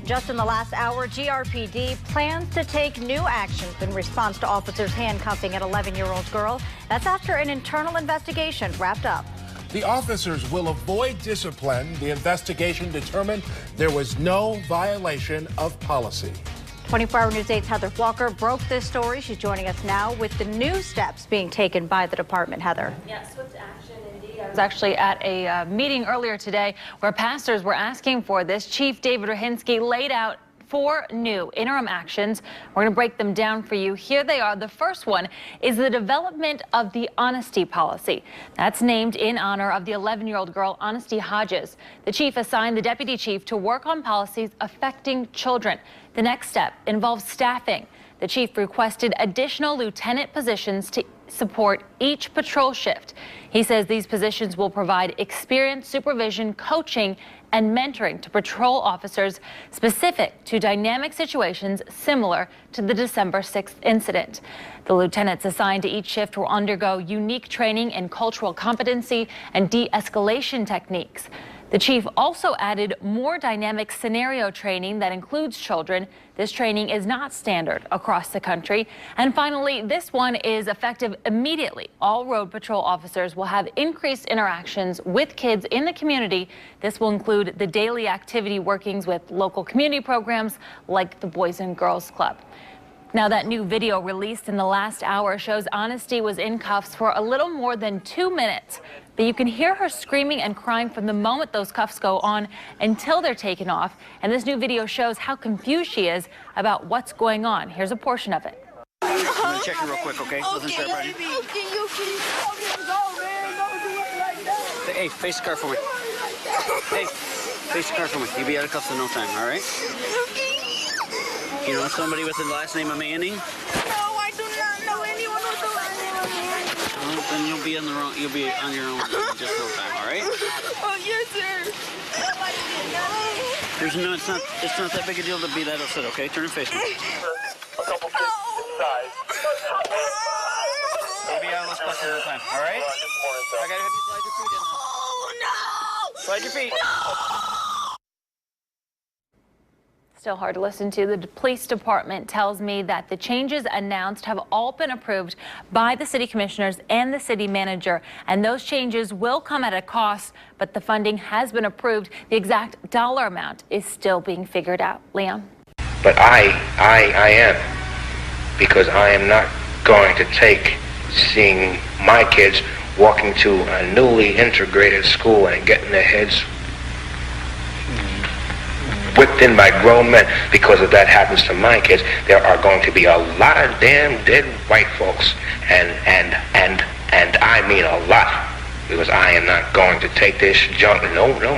Just in the last hour, GRPD plans to take new action in response to officers handcuffing an 11-year-old girl. That's after an internal investigation wrapped up. The officers will avoid discipline. The investigation determined there was no violation of policy. 24-Hour News 8's Heather Walker broke this story. She's joining us now with the new steps being taken by the department. Heather. Yes, swift action indeed. I was actually at a meeting earlier today where pastors were asking for this. Chief David Rohinsky laid out 4 new interim actions. We're going to break them down for you. Here they are. The first one is the development of the honesty policy. That's named in honor of the 11-year-old girl, Honesty Hodges. The chief assigned the deputy chief to work on policies affecting children. The next step involves staffing. The chief requested additional lieutenant positions to support each patrol shift. He says these positions will provide experience, supervision, coaching, and mentoring to patrol officers specific to dynamic situations similar to the December 6th incident. The lieutenants assigned to each shift will undergo unique training in cultural competency and de-escalation techniques. The chief also added more dynamic scenario training that includes children. This training is not standard across the country. And finally, this one is effective immediately. All road patrol officers will have increased interactions with kids in the community. This will include the daily activity workings with local community programs like the Boys and Girls Club. Now, that new video released in the last hour shows Honesty was in cuffs for a little more than 2 minutes. But you can hear her screaming and crying from the moment those cuffs go on until they're taken off. And this new video shows how confused she is about what's going on. Here's a portion of it. I'm gonna check you real quick, okay? Hey, face the car for me. Hey, face the car for me. You'll be out of cuffs in no time, all right? You know somebody with the last name of Manning? No, I do not know anyone with the last name of Manning. Well, then you'll be on your own in just no time, all right? Oh, yes, sir. It's not that big a deal to be that upset, okay? Turn and face me. A couple feet inside. You'll be out of those cuffs in no time, all right? I gotta have you slide your feet in now. Oh, no. Slide your feet. Still hard to listen to. The police department tells me that the changes announced have all been approved by the city commissioners and the city manager. And those changes will come at a cost, but the funding has been approved. The exact dollar amount is still being figured out. Leon? But I am, because I am not going to take seeing my kids walking to a newly integrated school and getting their heads whipped in by grown men. Because if that happens to my kids, there are going to be a lot of damn dead white folks, and I mean a lot, because I am not going to take this junk. No.